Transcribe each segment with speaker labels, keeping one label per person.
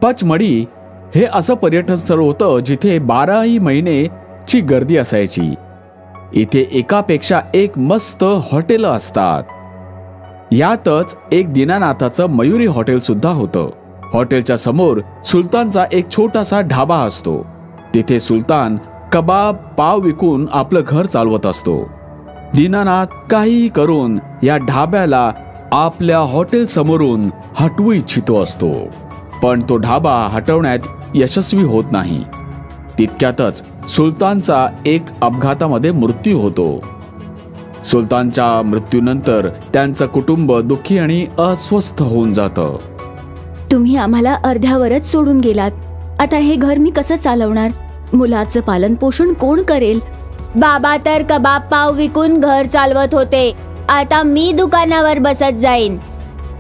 Speaker 1: पचमढी हे असं पर्यटन स्थळ होतं जिथे 12ही महिनेची गर्दी असायची. इथे एकापेक्षा एक मस्त हॉटेल असतात. यातच एक दीनानाथाचं मयुरी हॉटेल सुद्धा होतं. हॉटेलच्या समोर सुलतानचा एक छोटासा ढाबा असतो. तिथे सुलतान कबाब पाव विकून आपलं घर चालवत असतो. दीनानाथ काहीही करून या ढाब्याला आपल्या हॉटेल समोरून हटवू इच्छितो असतो, पण तो ढाबा हटवण्यात यशस्वी होत नाही. तितक्यातच सुलतानचा एक अपघातामध्ये मृत्यू होतो. सुलतानच्या मृत्यूनंतर त्यांचं कुटुंब दुःखी आणि अस्वस्थ होऊन जातं.
Speaker 2: तुम्ही आम्हाला अर्ध्यावरच सोडून गेलात. आता हे घर मी कसं चालवणार? मुलाचं पालन पोषण कोण करेल?
Speaker 3: बाबा तर कबाब पाव विकून घर चालवत होते. आता मी दुकानावर बसत जाईन.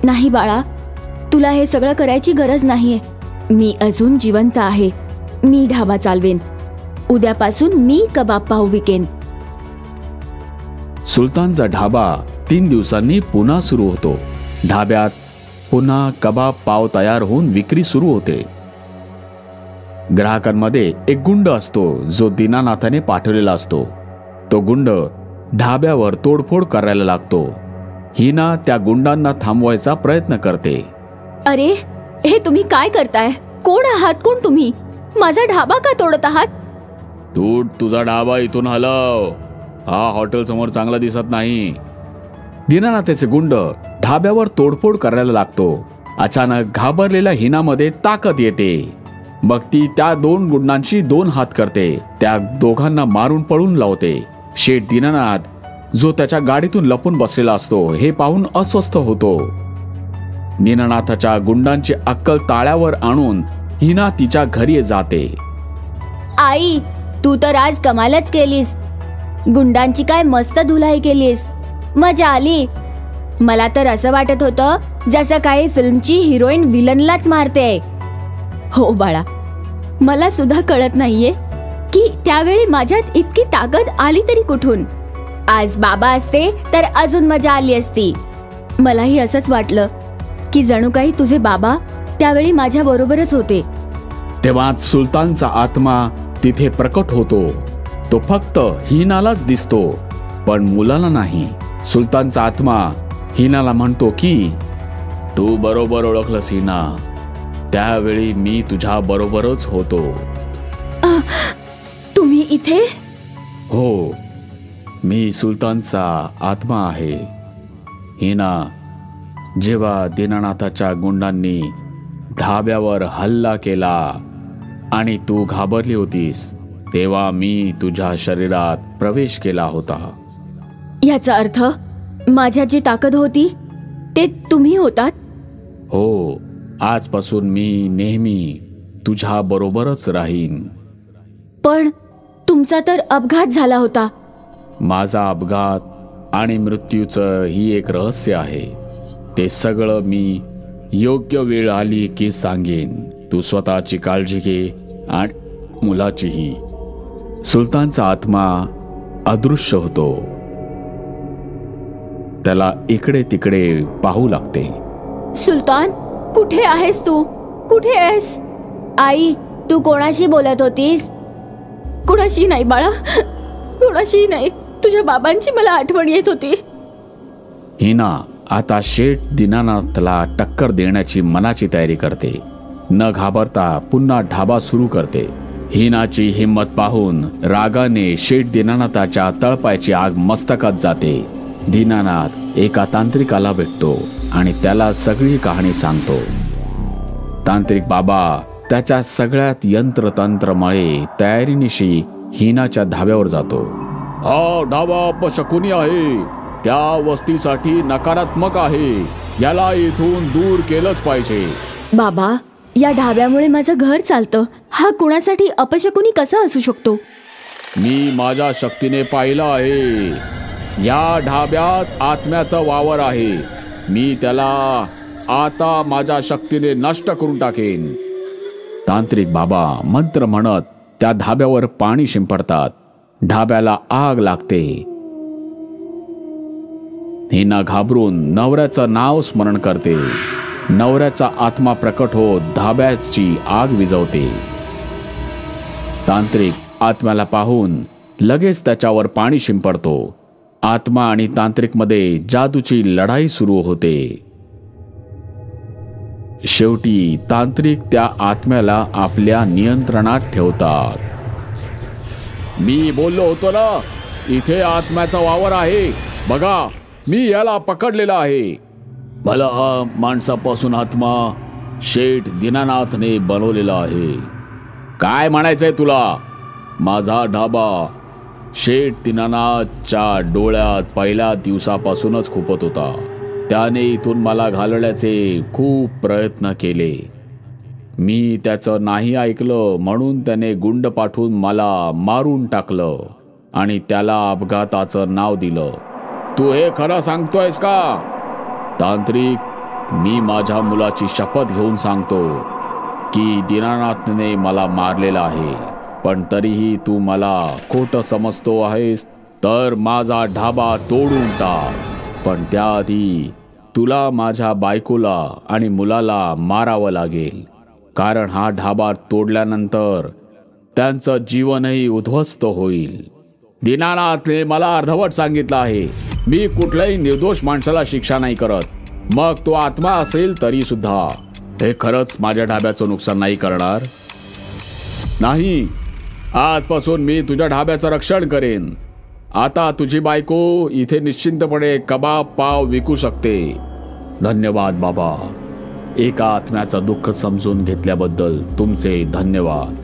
Speaker 2: नाही बाळा, तुला हे सगळं करायची गरज नाहीये. मी अजून जिवंत आहे. मी ढाबा चालवेन. उद्यापासून मी कबाब पाव विकेन.
Speaker 1: सुलतानचा ढाबा 3 दिवसांनी पुन्हा सुरू होतो. ढाब्यात पुन्हा कबाब पाव तयार होऊन विक्री सुरू होते. ग्राहकांमध्ये एक गुंड असतो जो दीनानाथाने पाठवलेला असतो. तो गुंड ढाब्यावर तोडफोड करायला लागतो. हिना त्या गुंडांना थांबवायचा प्रयत्न करते.
Speaker 2: अरे, हे तुम्ही काय करताय? कोण आहात? कोण तुम्ही? माझा ढाबा का तोडत आहात?
Speaker 1: तू तुझा ढाबा इथून हलव. हा हॉटेल समोर चांगला दिसत नाही. दीनानाथाचे गुंड ढाब्यावर तोडफोड करायला लागतो. अचानक घाबरलेल्या हिनामध्ये ताकद येते. मग ती त्या 2 गुंडांशी 2 हात करते. त्या दोघांना मारून पळून लावते. शेठ दीनानाथ जो त्याच्या गाडीतून लपून बसलेला असतो हे पाहून अस्वस्थ होतो. दीनानाथाच्या गुंडांची अक्कल ताळ्यावर आणून हिना तिच्या घरी जाते.
Speaker 3: आई, तू तर आज कमालच केलीस. गुंडांची काय मस्त धुलाई केलीस. मजा आली. मला तर असं वाटत होतं जसं काही फिल्मची हिरोईन विलनलाच मारते.
Speaker 2: हो बाळा, मला सुद्धा कळत नाहीये की त्यावेळी माझ्यात इतकी ताकद आली तरी कुठून.
Speaker 3: आज बाबा असते तर अजून मजा आली असती.
Speaker 2: मलाही असंच वाटलं की जणू काही तुझे बाबा त्यावेळी माझ्या बरोबरच होते.
Speaker 1: तेव्हाच सुलतानचा आत्मा तिथे प्रकट होतो. तो फक्त हिनालाच दिसतो, पण मुलाला नाही. सुलतानचा आत्मा हिनाला म्हणतो की तू बरोबर ओळखलंस हिना. त्यावेळी मी तुझ्या बरोबरच होतो.
Speaker 2: तुम्ही इथे?
Speaker 1: हो, मी सुलतानचा आत्मा आहे. हिना, जेव्हा दीनानाथाच्या गुंडांनी ढाब्यावर हल्ला केला आणि तू घाबरली होतीस, तेव्हा मी तुझ्या शरीरात प्रवेश केला होता.
Speaker 2: याचा अर्थ माझ्यात जी ताकद होती ते तुम्ही होतात?
Speaker 1: हो, आजपासून मी नेहमी तुझ्या बरोबरच राहीन.
Speaker 2: पण तुमचा तर अपघात झाला होता.
Speaker 1: माझा अपघात आणि मृत्यूचं ही एक रहस्य आहे. ते सगळं मी योग्य वेळ आली की सांगेन. तू स्वतःची काळजी घे आणि मुलाचीही. सुलतानचा आत्मा अदृश्य होतो. त्याला इकडे तिकडे पाहू लागते.
Speaker 2: सुलतान, कुठे आहेस तू? कुठे आहेस?
Speaker 3: आई, तू कोणाशी बोलत होतीस?
Speaker 2: कुणाशी नाही बाळा, कुणाशी नाही. तुझ्या बाबांची मला आठवण येत होती.
Speaker 1: हिना आता शेठ दीनानाथला टक्कर देण्याची मनाची तयारी करते. न घाबरता पुन्हा ढाबा सुरू करते. हिनाची हिम्मत पाहून रागाने शेठ दीनानाथाच्या तळपायाची आग मस्तकात जाते. दीनानाथ एका तांत्रिकाला भेटतो आणि त्याला सगळी कहाणी सांगतो. तांत्रिक बाबा त्याच्या सगळ्यात यंत्रतंत्रमुळे तयारीनिशी हिनाच्या धाब्यावर जातो. हा ढाबा अपशकुनी आहे. त्या वस्तीसाठी नकारात्मक आहे. याला इथून दूर केलंच पाहिजे.
Speaker 2: बाबा, या ढाब्यामुळे माझं घर चालतं. हा कुणासाठी अपशकुनी कसा असू शकतो?
Speaker 1: मी माझ्या शक्तीने पाहिलं आहे. या ढाब्यात आत्म्याचा वावर आहे. मी त्याला आता माझ्या शक्तीने नष्ट करून टाकेन. तांत्रिक बाबा मंत्र म्हणत त्या धाब्यावर पाणी शिंपडतात. ढाब्याला आग लागते. हिना घाबरून नवऱ्याचं नाव स्मरण करते. नवऱ्याचा आत्मा प्रकट होत धाब्याची आग विझवते. तांत्रिक आत्म्याला पाहून लगेच त्याच्यावर पाणी शिंपडतो. आत्मा आणि तांत्रिक मध्ये जादूची लढाई सुरू होते. शेवटी तांत्रिक त्या आत्म्याला आपल्या नियंत्रणात ठेवतात. मी बोललो होतो ना, इथे आत्म्याचा वावर आहे. बघा, मी याला पकडलेला आहे. मला हा माणसापासून आत्मा शेठ दीनानाथने बनवलेला आहे. काय म्हणायचंय तुला? माझा ढाबा शेठ दीनानाथच्या डोळ्यात पहिल्या दिवसापासूनच खुपत होता. त्याने इथून मला घालवण्याचे खूप प्रयत्न केले. मी त्याचं नाही ऐकलं म्हणून त्याने गुंड पाठवून मला मारून टाकलं आणि त्याला अपघाताचं नाव दिलं. तू हे खरं सांगतोयस का? तांत्रिक, मी माझ्या मुलाची शपथ घेऊन सांगतो की दीनानाथने मला मारलेला आहे. पण तरीही तू मला खोटं समजतो आहेस, तर माझा ढाबा तोडून टाक. पण त्याआधी तुला माझ्या बायकोला आणि मुलाला मारावं लागेल, कारण हा ढाबा तोडल्यानंतर त्यांचं जीवनही उद्ध्वस्त होईल. दीनानाथने मला अर्धवट सांगितलं आहे, मी कुठल्याही निर्दोष माणसाला शिक्षा नाही करत, मग तो आत्मा असेल तरी सुद्धा. हे खरंच माझ्या ढाब्याचं नुकसान नाही करणार? नाही, आजपासून मी तुझ्या ढाब्याचं रक्षण करेन. आता तुझी बायको इथे निश्चिंतपणे कबाब पाव विकू शकते. धन्यवाद बाबा. एका आत्म्याचं दुःख समजून घेतल्याबद्दल तुमचे धन्यवाद.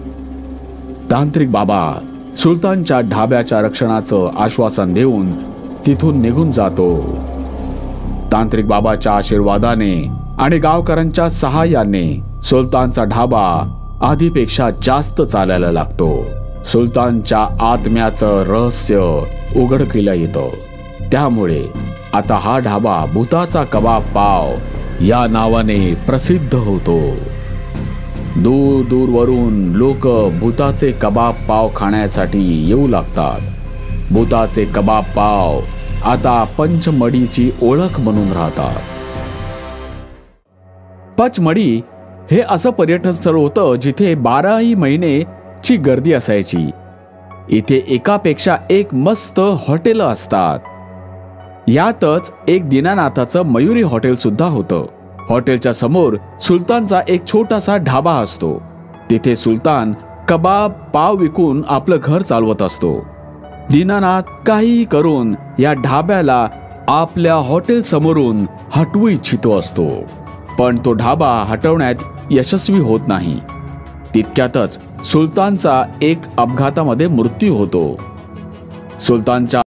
Speaker 1: तांत्रिक बाबा सुलतानच्या ढाब्याच्या रक्षणाचं आश्वासन देऊन तिथून निघून जातो. तांत्रिक बाबाच्या आशीर्वादाने आणि गावकऱ्यांच्या सहाय्याने सुलतानचा ढाबा आधीपेक्षा जास्त चालायला लागतो. सुलतानच्या आत्म्याचं रहस्य उघडकीला येतं. त्यामुळे आता हा ढाबा भूताचा कबाब पाव या नावाने प्रसिद्ध होतो. दूर दूरवरून लोक भूताचे कबाब पाव खाण्यासाठी येऊ लागतात. भूताचे कबाब पाव आता पंचमढीची ओळख म्हणून राहतात. पंचमढी हे असं पर्यटन स्थळ होतं जिथे 12ही महिने ची गर्दी असायची. इथे एकापेक्षा एक मस्त हॉटेल असतात. यातच एक दीनानाथाचं मयुरी हॉटेल सुद्धा होतं. हॉटेलच्या समोर सुलतानचा एक छोटासा ढाबा असतो. तिथे सुलतान कबाब पाव विकून आपलं घर चालवत असतो. दीनानाथ काहीही करून या ढाब्याला आपल्या हॉटेल समोरून हटवू इच्छितो असतो, पण तो ढाबा हटवण्यात यशस्वी होत नाही. तितक्यातच सुलतानचा एक अपघातामध्ये मृत्यू होतो. सुलतानच्या